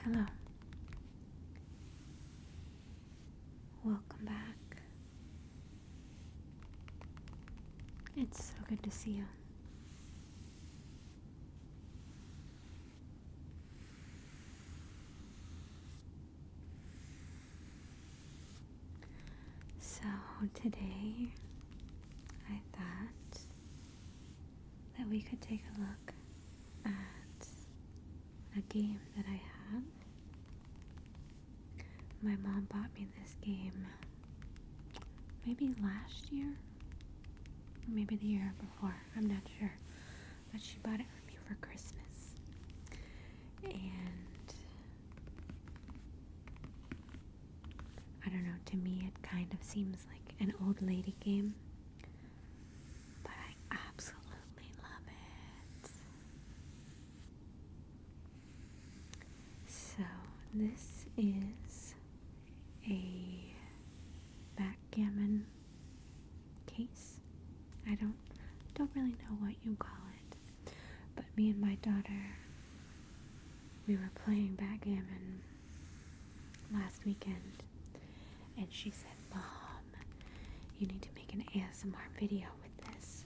Hello. Welcome back. It's so good to see you. So today I thought that we could take a look at a game that I have. My mom bought me this game maybe last year, or maybe the year before, I'm not sure, but she bought it for me for Christmas. And I don't know, to me it kind of seems like an old lady game, but I absolutely love it. So this is a backgammon case. I don't really know what you call it, but me and my daughter, we were playing backgammon last weekend, and she said, "Mom, you need to make an ASMR video with this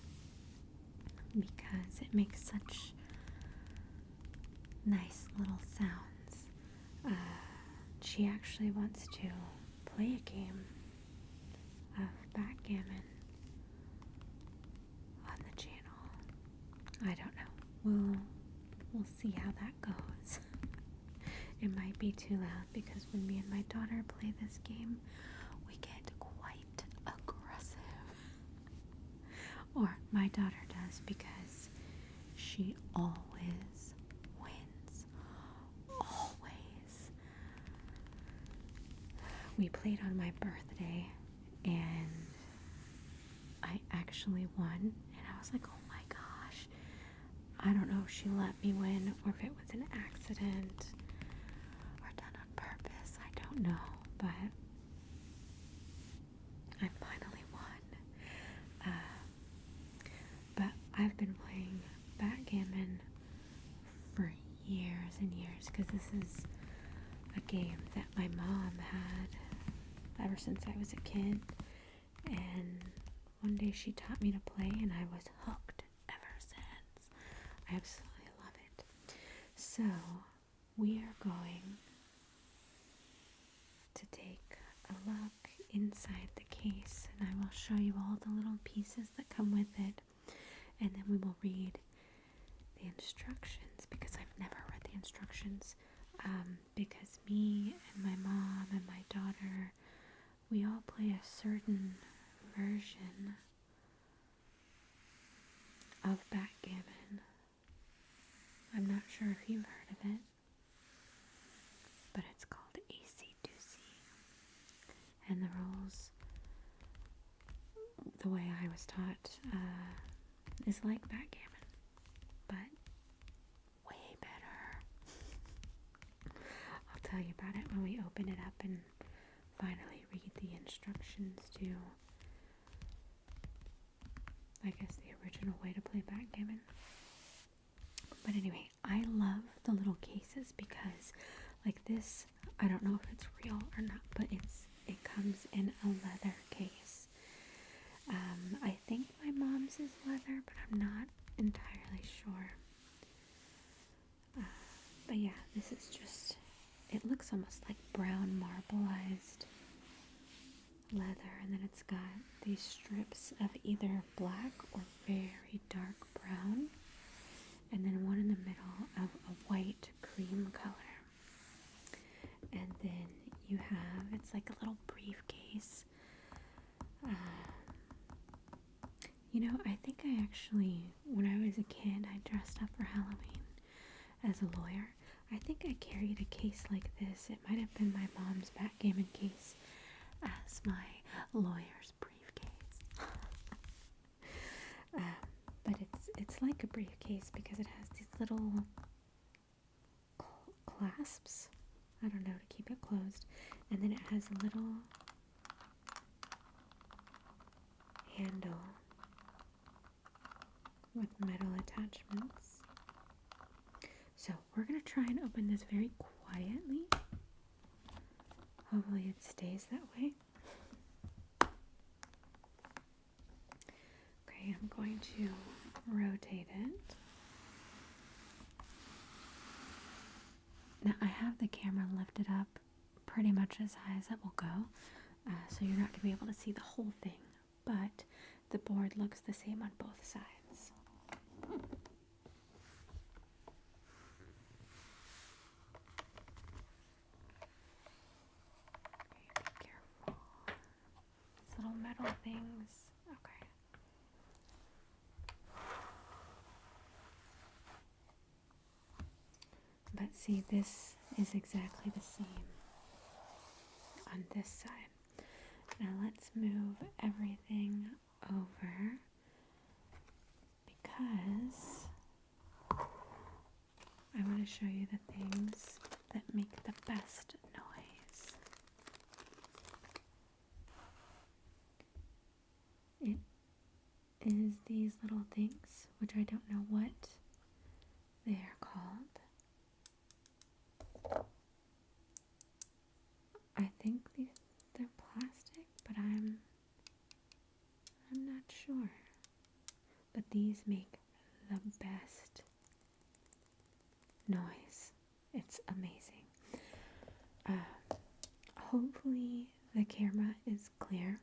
because it makes such nice little sounds." She actually wants to play a game of backgammon on the channel. I don't know. We'll see how that goes. It might be too loud because when me and my daughter play this game, we get quite aggressive. Or my daughter does, because she always wins. Always. We played on my birthday and I actually won, and I was like, oh my gosh. I don't know if she let me win or if it was an accident or done on purpose. I don't know, but I finally won. But I've been playing backgammon for years and years because this is a game that my mom had ever since I was a kid, and one day she taught me to play and I was hooked ever since. I absolutely love it. So we are going to take a look inside the case, and I will show you all the little pieces that come with it, and then we will read the instructions because I've never read the instructions, because me and my mom and my daughter, we all play a certain version of backgammon. I'm not sure if you've heard of it, but it's called Acy Doy. And the rules, the way I was taught, is like backgammon, but way better. I'll tell you about it when we open it up and finally read the instructions to, I guess, the original way to play backgammon. But anyway, I love the little cases because, like this, I don't know if it's real or not, but it comes in a leather case. I think my mom's is leather, but I'm not entirely sure. But yeah, this is just, it looks almost like brown marbleized leather, and then it's got these strips of either black or very dark brown, and then one in the middle of a white cream color. And then you have, it's like a little briefcase. You know, I think I actually, when I was a kid, I dressed up for Halloween as a lawyer. I think I carried a case like this. It might have been my mom's backgammon case as my lawyer's briefcase. But it's like a briefcase because it has these little clasps, I don't know, to keep it closed, and then it has a little handle with metal attachments. So we're going to try and open this very quietly. Hopefully it stays that way. Okay, I'm going to rotate it. Now I have the camera lifted up pretty much as high as it will go, so you're not going to be able to see the whole thing, but the board looks the same on both sides. Okay, be careful. These little metal things. Okay. But see, this is exactly the same on this side. Now let's move everything over because I want to show you the things that make the best noise. It is these little things, which I don't know what they are called. I think they're plastic, but I'm not sure. But these make the best noise. It's amazing. Hopefully the camera is clear,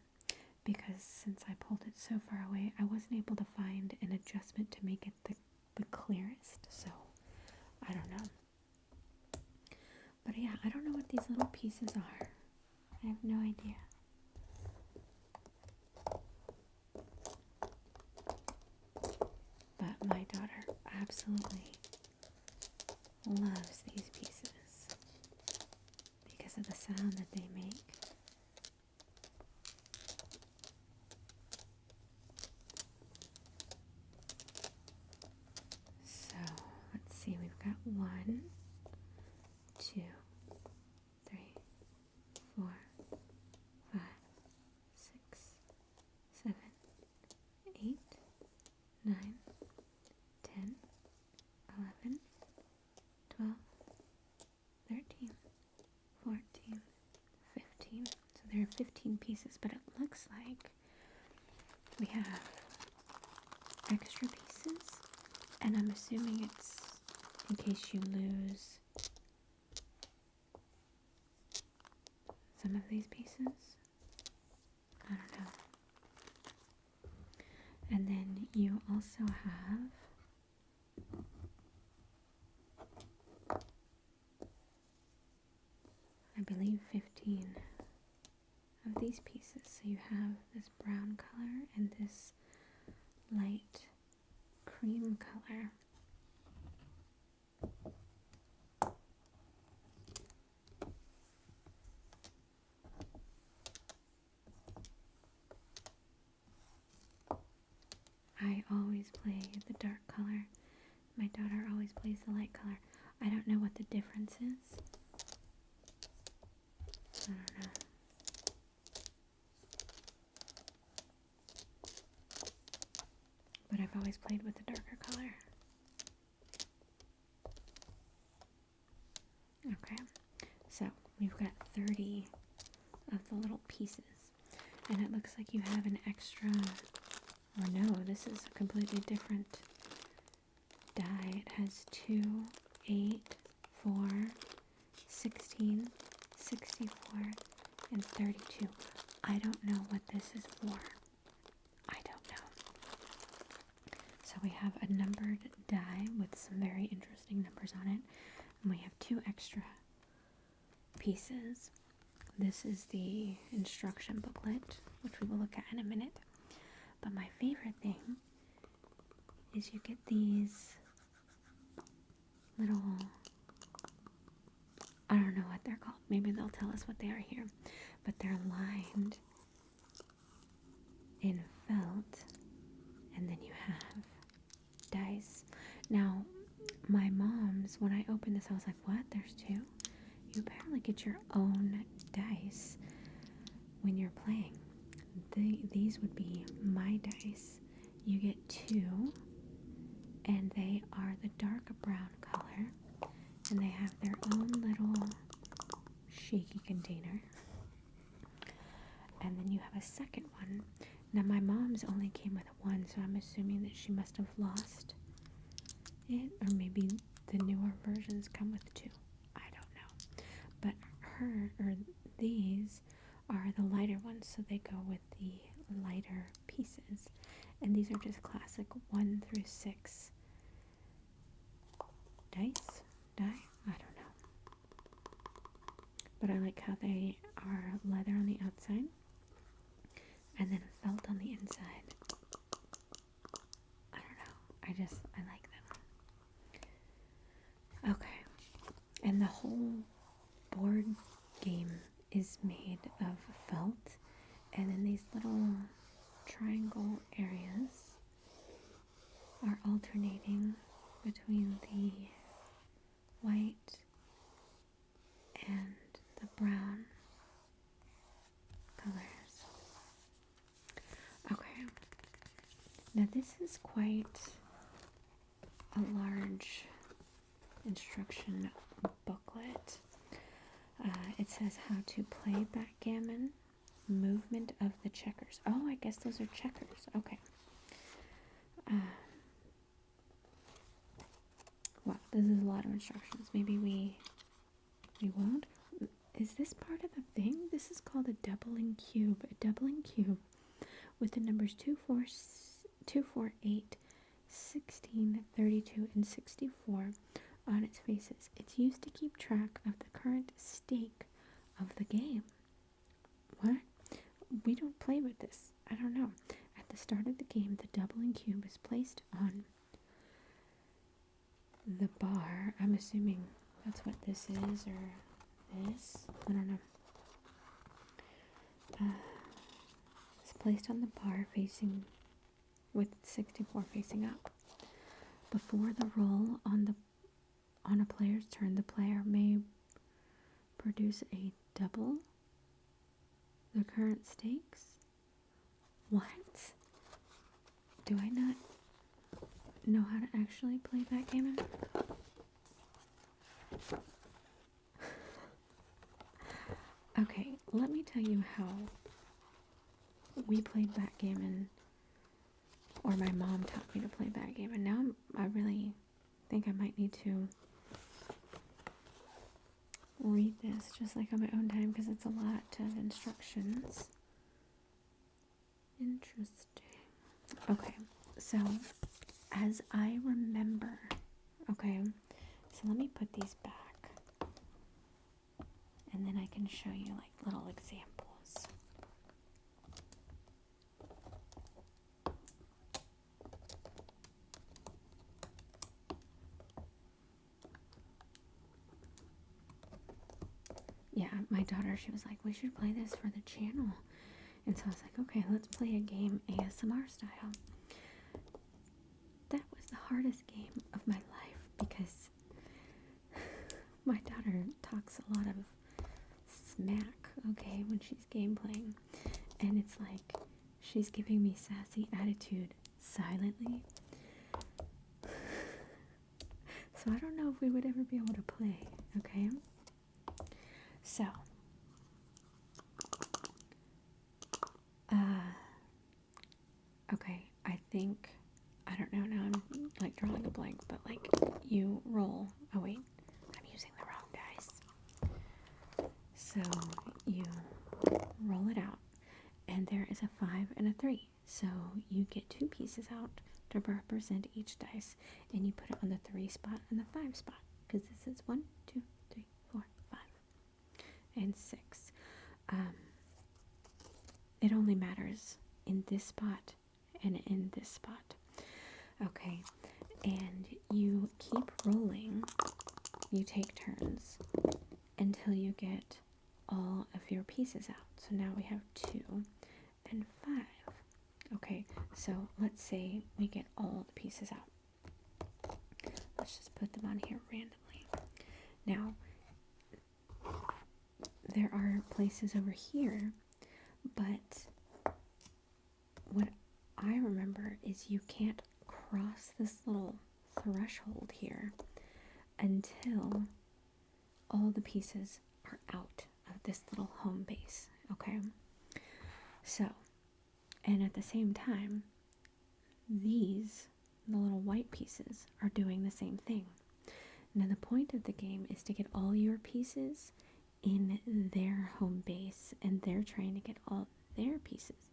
because since I pulled it so far away, I wasn't able to find an adjustment to make it the clearest. So I don't know. But yeah, I don't know what these little pieces are. I have no idea. But my daughter absolutely loves these pieces because of the sound that they make. So let's see, we've got 1, 2, 3, 4, 5, 6, 7, 8, 9, 10, 11, 12, 13, 14, 15. So there are 15 pieces, but it looks like we have extra pieces, and I'm assuming it's in case you lose some of these pieces. I don't know. And then you also have I believe 15 of these pieces. So you have this brown color and this light cream color. I always play the dark color. My daughter always plays the light color. I don't know what the difference is. I don't know. But I've always played with the darker color. Okay, so we've got 30 of the little pieces. And it looks like you have an extra, or no, this is a completely different die. It has 2, 8, 4, 16, 64, and 32. I don't know what this is for. I don't know. So we have a numbered die with some very interesting numbers on it. And we have 2 extra pieces. This is the instruction booklet, which we will look at in a minute. But my favorite thing is you get these little, I don't know what they're called. Maybe they'll tell us what they are here. But they're lined in felt, and then you have dice. Now, my mom's, when I opened this, I was like, what? There's 2? You apparently get your own dice when you're playing. These would be my dice. You get 2, and they are the dark brown color, and they have their own little shaky container. And then you have a second one. Now my mom's only came with one, so I'm assuming that she must have lost it, or maybe the newer versions come with two. I don't know. But these are the lighter ones, so they go with the lighter pieces. And these are just classic 1 through 6 die? I don't know. But I like how they are leather on the outside and then felt on the inside. I don't know. I like them. Okay. And the whole board game is made of felt, and then these little triangle areas are alternating between the white and the brown colors. Okay, now this is quite a large instruction booklet. It says how to play backgammon, movement of the checkers. Oh, I guess those are checkers. Okay. Wow, this is a lot of instructions. Maybe we won't. Is this part of the thing? This is called a doubling cube. A doubling cube with the numbers 2, 4, 8, 16, 32, and 64 on its faces. It's used to keep track of the current stake of the game. What? We don't play with this. I don't know. At the start of the game, the doubling cube is placed on the bar. I'm assuming that's what this is, or this. I don't know. It's placed on the bar facing, with 64 facing up. Before the roll on a player's turn, the player may produce a double the current stakes. What? Do I not know how to actually play backgammon? Okay, let me tell you how we played backgammon, or my mom taught me to play backgammon. Now I really think I might need to read this just like on my own time, because it's a lot of instructions. Interesting. Okay, so as I remember, okay, so let me put these back, and then I can show you like little examples. Yeah, my daughter, she was like, we should play this for the channel. And so I was like, okay, let's play a game ASMR style. That was the hardest game of my life, because my daughter talks a lot of smack, okay, when she's game playing. And it's like she's giving me sassy attitude silently. So I don't know if we would ever be able to play, okay? So, okay, I think, I don't know, now I'm like drawing a blank, but like you roll, oh wait, I'm using the wrong dice. So you roll it out, and there is a 5 and a 3. So you get 2 pieces out to represent each dice, and you put it on the 3 spot and the 5 spot, because this is 1, 2, 3, 4, 5, and 6. It only matters in this spot and in this spot. Okay, and you keep rolling. You take turns until you get all of your pieces out. So now we have 2 and 5. Okay, so let's say we get all the pieces out. Let's just put them on here randomly. Now, there are places over here, but what I remember is you can't cross this little threshold here until all the pieces are out of this little home base, okay? So, and at the same time, these, the little white pieces, are doing the same thing. Now, the point of the game is to get all your pieces in their home base, and they're trying to get all their pieces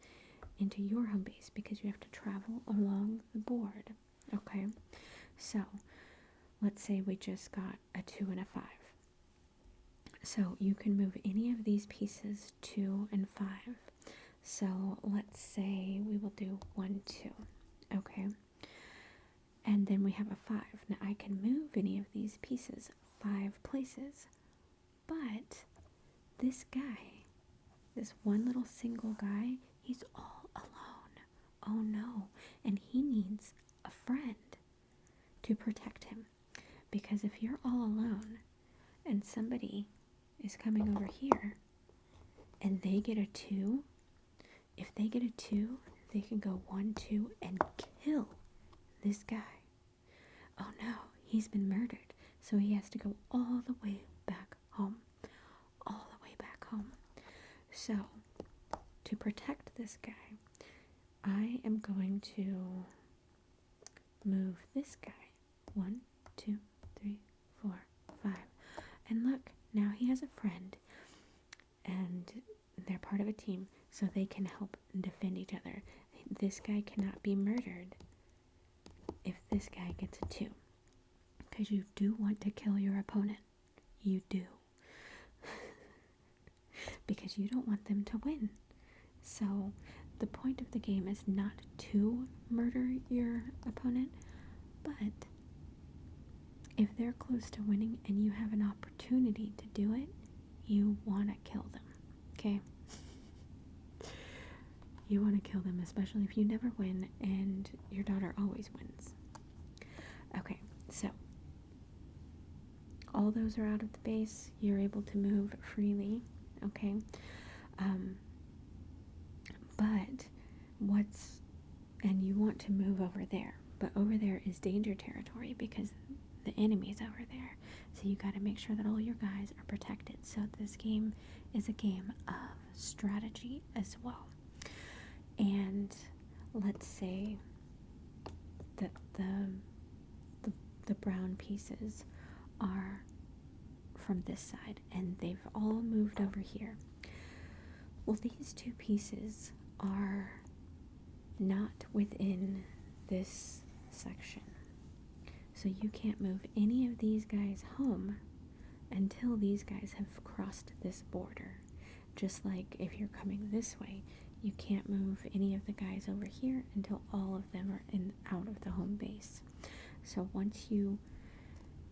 into your home base because you have to travel along the board, okay? So, let's say we just got a 2 and a 5. So, you can move any of these pieces 2 and 5. So, let's say we will do 1, 2, okay? And then we have a 5. Now, I can move any of these pieces 5 places, but this guy, this one little single guy, he's all alone. Oh no. And he needs a friend to protect him. Because if you're all alone and somebody is coming over here and they get a 2, if they get a 2, they can go 1, 2 and kill this guy. Oh no, he's been murdered. So he has to go all the way back home. All the way back home. So, to protect this guy, I am going to move this guy 1, 2, 3, 4, 5. And look, now he has a friend, and they're part of a team, so they can help defend each other. This guy cannot be murdered if this guy gets a 2, because you do want to kill your opponent. You do. Because you don't want them to win. So the point of the game is not to murder your opponent, but if they're close to winning and you have an opportunity to do it, you want to kill them, okay? You want to kill them, especially if you never win and your daughter always wins. Okay, so all those are out of the base. You're able to move freely, okay? But and you want to move over there, but over there is danger territory because the enemy's over there. So you got to make sure that all your guys are protected. So this game is a game of strategy as well. And let's say that the brown pieces are from this side and they've all moved over here. Well, these 2 pieces are not within this section. So you can't move any of these guys home until these guys have crossed this border. Just like if you're coming this way, you can't move any of the guys over here until all of them are out of the home base. So once you,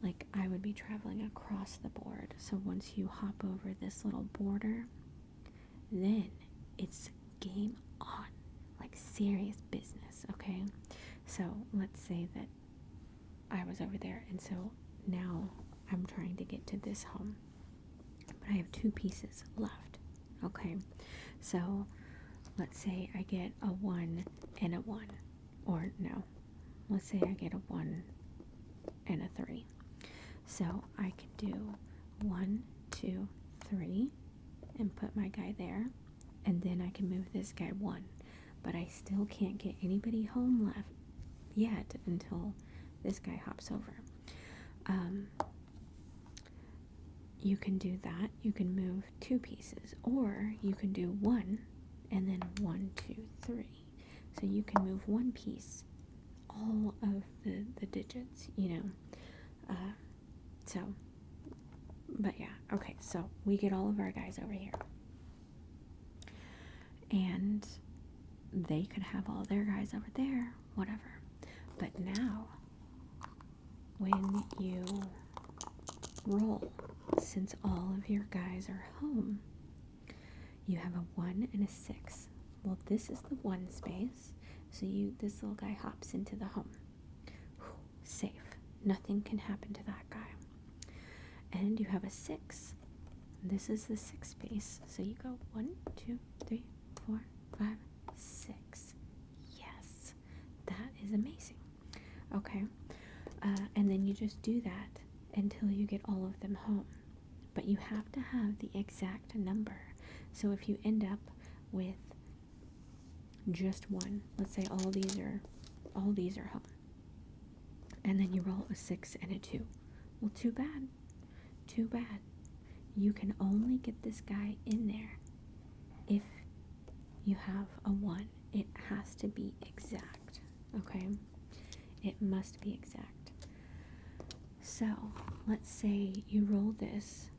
like I would be traveling across the board, so once you hop over this little border, then it's game on, like serious business, okay? So let's say that I was over there, and so now I'm trying to get to this home, but I have 2 pieces left, okay? So let's say I get a 1 and a 1, or no, let's say I get a 1 and a 3. So I can do 1, 2, 3, and put my guy there, and then I can move this guy 1, but I still can't get anybody home left yet until this guy hops over. You can do that. You can move 2 pieces, or you can do 1 and then 1, 2, 3. So you can move 1 piece, all of the digits, but yeah, okay, so we get all of our guys over here. And they could have all their guys over there, whatever. But now, when you roll, since all of your guys are home, you have a 1 and a 6. Well, this is the 1 space, so this little guy hops into the home. Whew, safe. Nothing can happen to that guy. And you have a 6. This is the 6 space, so you go 1, 2, 3, 4, 5, 6. Yes, that is amazing. Okay, and then you just do that until you get all of them home. But you have to have the exact number. So if you end up with just one, let's say all these are home, and then you roll a 6 and a 2. Well, too bad. Too bad. You can only get this guy in there if you have a 1. It has to be exact, okay? It must be exact. So, let's say you roll this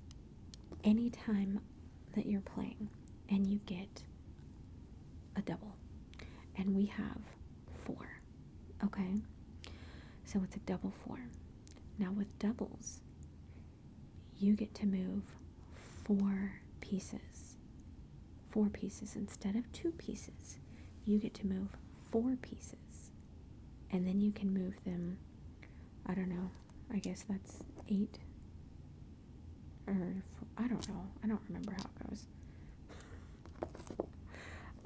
anytime that you're playing and you get a double. And we have 4, okay? So it's a double 4. Now with doubles, you get to move 4 pieces. 4 pieces instead of 2 pieces. You get to move 4 pieces. And then you can move them, I don't know, I guess that's 8. Or, I don't know. I don't remember how it goes.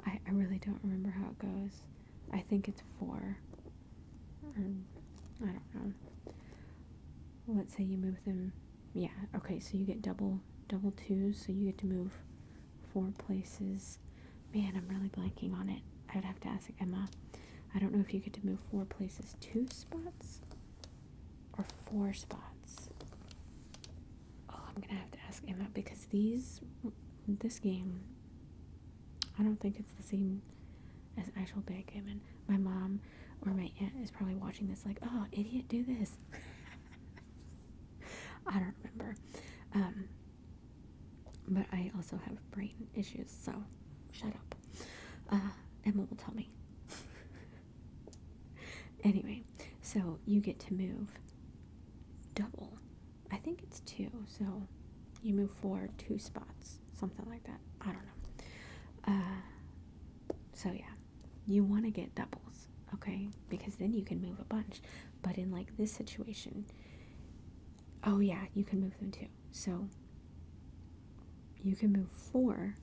I really don't remember how it goes. I think it's 4. Or, I don't know. Let's say you move them. Yeah, okay, so you get double 2s, so you get to move 4 places. Man, I'm really blanking on it. I would have to ask Emma. I don't know if you get to move 4 places 2 spots or 4 spots. Oh, I'm gonna have to ask Emma because this game, I don't think it's the same as actual backgammon. My mom or my aunt is probably watching this like, oh, idiot, do this. I don't remember. But I also have brain issues, so shut up. Emma will tell me. Anyway, so you get to move double. I think it's 2, so you move 4, 2 spots, something like that. I don't know. So yeah, you want to get doubles, okay? Because then you can move a bunch. But in like this situation, oh yeah, you can move them too. So you can move 4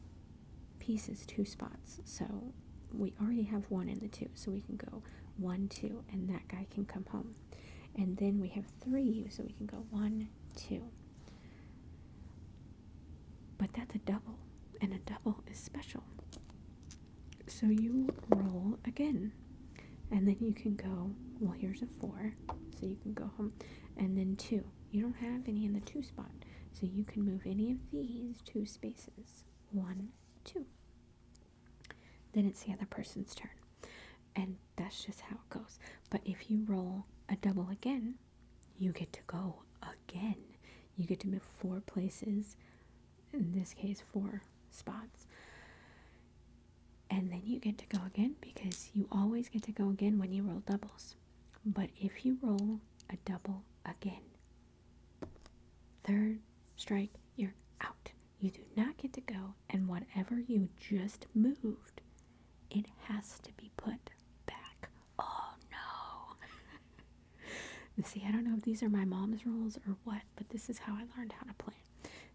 pieces 2 spots. So we already have 1 in the 2, so we can go 1, 2, and that guy can come home. And then we have 3, so we can go 1, 2. But that's a double, and a double is special. So you roll again, and then you can go, well, here's a 4, so you can go home, and then 2. You don't have any in the 2 spot, so you can move any of these 2 spaces. 1, 2. Then it's the other person's turn, and that's just how it goes. But if you roll a double again, you get to go again. You get to move 4 places, in this case 4 spots, and then you get to go again because you always get to go again when you roll doubles. But if you roll a double again, 3rd strike, you're out. You do not get to go, and whatever you just moved, it has to be put back. Oh no. See, I don't know if these are my mom's rules or what, but this is how I learned how to play.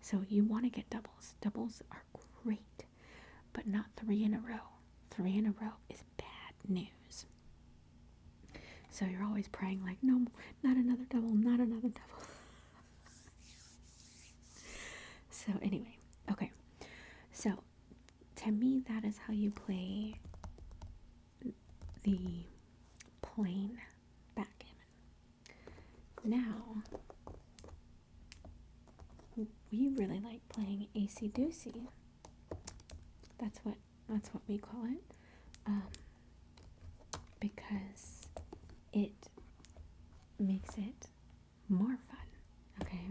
So you want to get doubles. Doubles are great, but not 3 in a row. 3 in a row is bad news. So you're always praying like, no, not another double, not another double. So anyway, okay. So to me, that is how you play the plain backgammon. Now, we really like playing Acy Doy. That's what we call it, because it makes it more fun. Okay.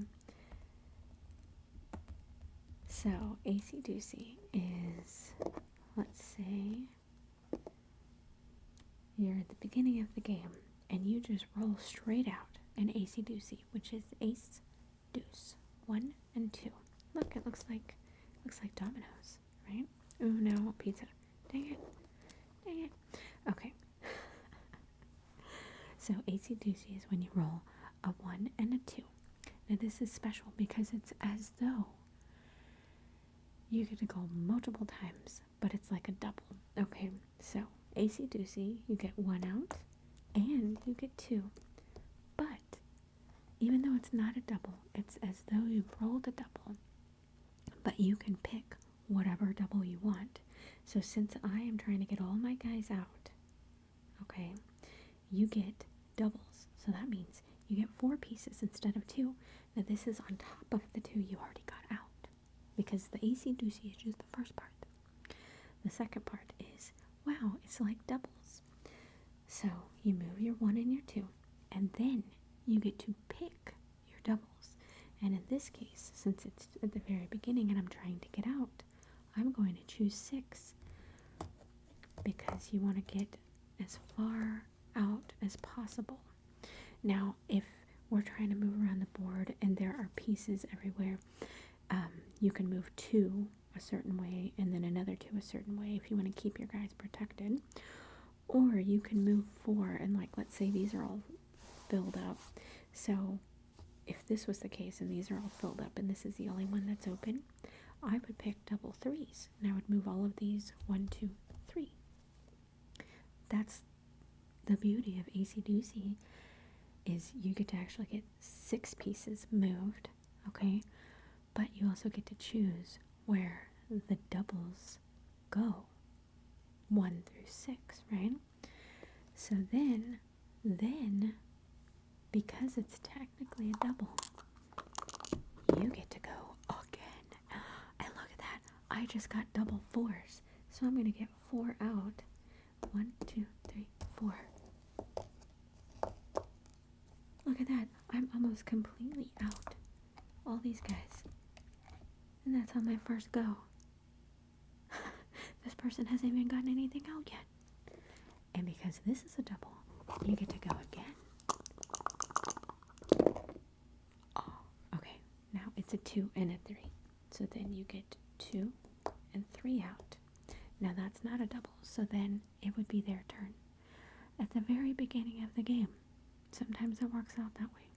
So Acy Doy is, let's say, you're at the beginning of the game and you just roll straight out an Acy Doy, which is ace, deuce, 1 and 2. Look, it looks like dominoes, right? Uno, pizza. Dang it. Okay. So Acy Doy is when you roll a 1 and a 2. Now this is special because it's as though you get to go multiple times, but it's like a double. Okay, so Acy Doy, you get 1 out, and you get 2. But even though it's not a double, it's as though you've rolled a double, but you can pick whatever double you want. So since I am trying to get all my guys out, okay, you get doubles. So that means you get 4 pieces instead of 2. Now this is on top of the 2 you already got out, because the Acy Doy is just the first part. The second part is, wow, it's like doubles. So you move your 1 and your 2, and then you get to pick your doubles. And in this case, since it's at the very beginning and I'm trying to get out, I'm going to choose 6, because you want to get as far out as possible. Now, if we're trying to move around the board and there are pieces everywhere, you can move 2 a certain way and then another 2 a certain way if you want to keep your guys protected. Or you can move 4 and, like, let's say these are all filled up. So if this was the case and these are all filled up and this is the only one that's open, I would pick double 3s and I would move all of these 1, 2, 3. That's the beauty of Acy Doy, is you get to actually get 6 pieces moved, okay? But you also get to choose where the doubles go, 1 through 6, right? So then, because it's technically a double, you get to go again. And look at that, I just got double 4s. So I'm going to get 4 out. 1, 2, 3, 4. Look at that, I'm almost completely out. All these guys. And that's on my first go. This person hasn't even gotten anything out yet. And because this is a double, you get to go again. Oh, okay. Now it's a 2 and a 3. So then you get 2 and 3 out. Now that's not a double, so then it would be their turn. At the very beginning of the game, sometimes it works out that way.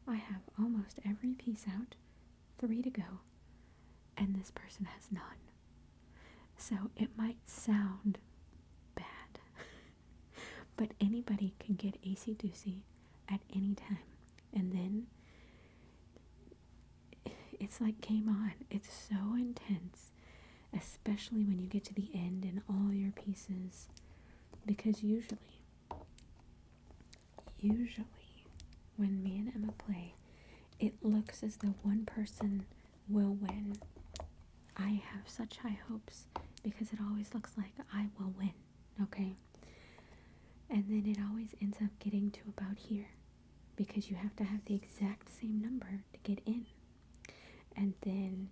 I have almost every piece out, 3 to go, and this person has none. So it might sound bad, but anybody can get Acy Doy at any time. And then it's like game on. It's so intense, especially when you get to the end and all your pieces, because usually when me and Emma play, it looks as though one person will win. I have such high hopes because it always looks like I will win, okay? And then it always ends up getting to about here, because you have to have the exact same number to get in. And then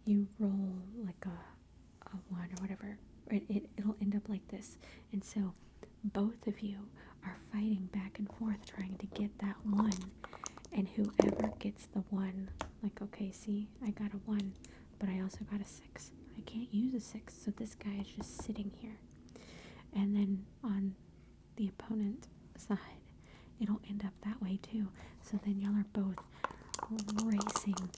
you roll like a 1 or whatever. It'll end up like this. And so both of you are fighting back and forth trying to get that 1. And whoever gets the 1, like, okay, see, I got a 1, but I also got a 6. I can't use a 6, so this guy is just sitting here. And then on the opponent side, it'll end up that way too. So then y'all are both racing,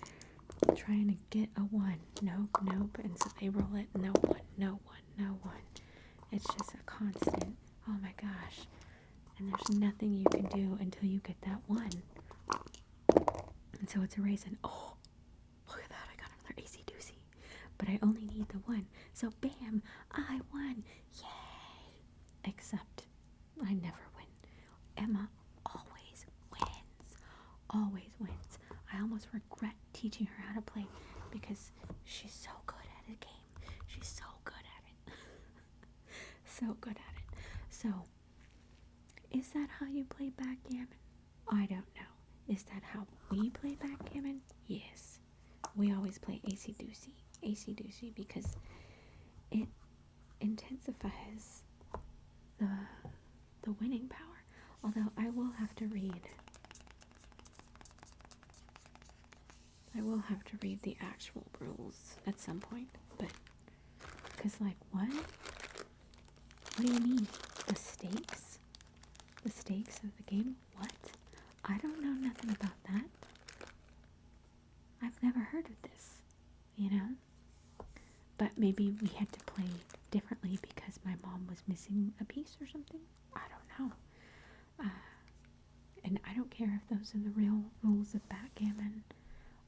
trying to get a 1. Nope, nope. And so they roll it. No 1, no 1, no 1. It's just a constant, oh my gosh. And there's nothing you can do until you get that 1. And so it's a race, and oh, look at that, I got another Acy Doy. But I only need the 1. So bam, I won. Yay! Except I never win. Emma always wins. Always wins. I almost regret teaching her how to play because she's so good at the game. She's so good at it. So good at it. So, is that how you play backgammon? I don't know. Is that how we play backgammon? Yes. We always play Acy Doy because it intensifies the winning power. Although I will have to read the actual rules at some point, but because, like, what do you mean? The stakes of the game? What? I don't know nothing about that. I've never heard of this, you know? But maybe we had to play differently because my mom was missing a piece or something. I don't know. And I don't care if those are the real rules of backgammon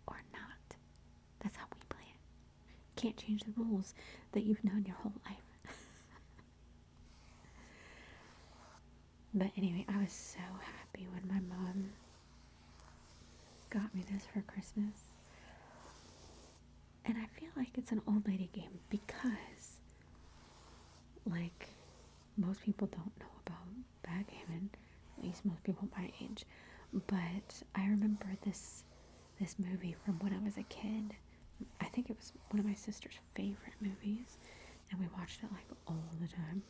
or not. That's how we play it. You can't change the rules that you've known your whole life. But anyway, I was so happy when my mom got me this for Christmas. And I feel like it's an old lady game because, like, most people don't know about backgammon, at least most people my age. But I remember this movie from when I was a kid. I think it was one of my sister's favorite movies, and we watched it like all the time.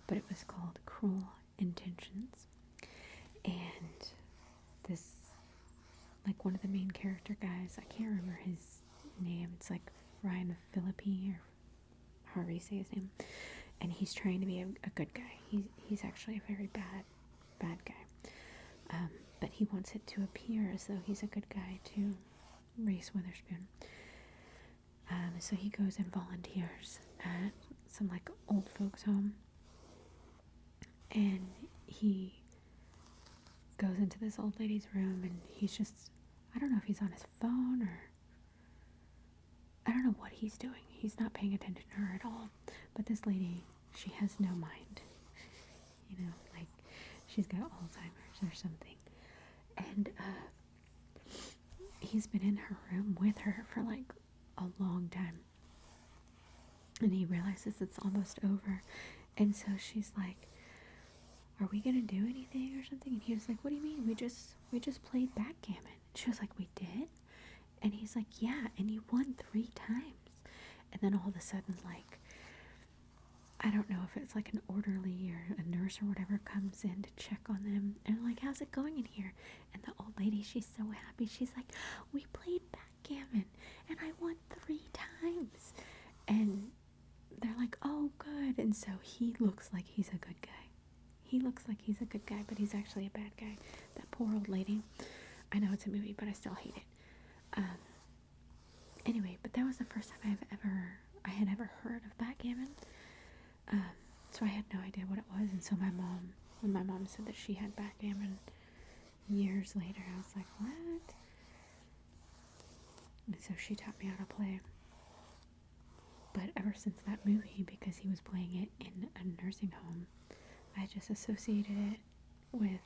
But it was called Cruel Intentions, and this, like, one of the main character guys, I can't remember his name. It's like Ryan Phillippe, or however you say his name, and he's trying to be a good guy. He's actually a very bad guy. But he wants it to appear as though he's a good guy to Reese Witherspoon. So he goes and volunteers at some like old folks home, and he goes into this old lady's room, and he's just, I don't know if he's on his phone or I don't know what he's doing. He's not paying attention to her at all. But this lady, she has no mind. You know, like she's got Alzheimer's or something. And he's been in her room with her for like a long time. And he realizes it's almost over. And so she's like, are we gonna do anything or something? And he was like, what do you mean? We just played backgammon. And she was like, we did? And he's like, yeah, and you won 3 times. And then all of a sudden, like, I don't know if it's like an orderly or a nurse or whatever comes in to check on them. And like, how's it going in here? And the old lady, she's so happy. She's like, we played backgammon and I won 3 times. And they're like, oh, good. And so he looks like he's a good guy. He looks like he's a good guy, but he's actually a bad guy. That poor old lady. I know it's a movie, but I still hate it. Anyway, but that was the first time I had ever heard of backgammon. So I had no idea what it was, and so when my mom said that she had backgammon years later, I was like, what? And so she taught me how to play. But ever since that movie, because he was playing it in a nursing home, I just associated it with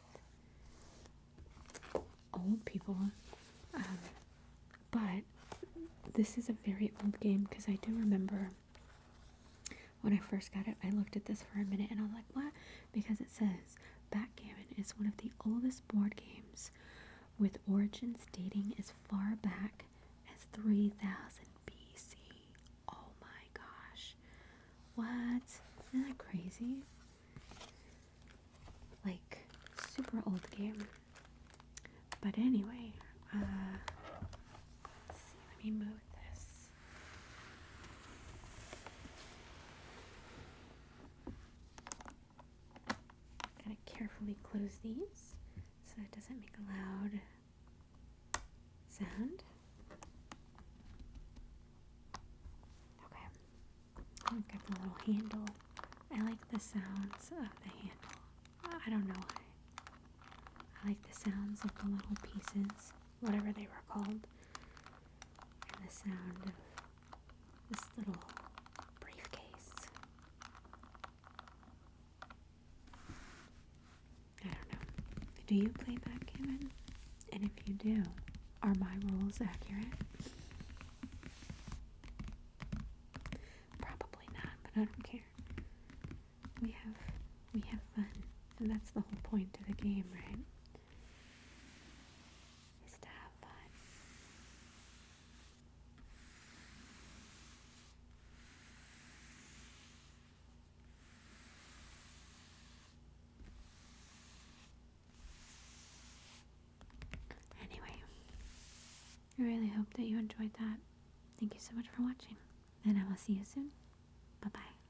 old people. But this is a very old game, because I do remember when I first got it, I looked at this for a minute and I was like, what? Because it says, backgammon is one of the oldest board games with origins dating as far back as 3000 BC. Oh my gosh. What? Isn't that crazy? Like, super old game. But anyway, let's see, let me move this. Gotta carefully close these so it doesn't make a loud sound. Okay, I've got the little handle. I like the sounds of the handle. I don't know why. I like the sounds of the little pieces, whatever they were called, and the sound of this little briefcase. I don't know. Do you play backgammon? And if you do, are my rules accurate? Probably not, but I don't care. We have fun, and that's the whole point of the game, right? Is to have fun. Anyway, I really hope that you enjoyed that. Thank you so much for watching, and I will see you soon. Bye-bye.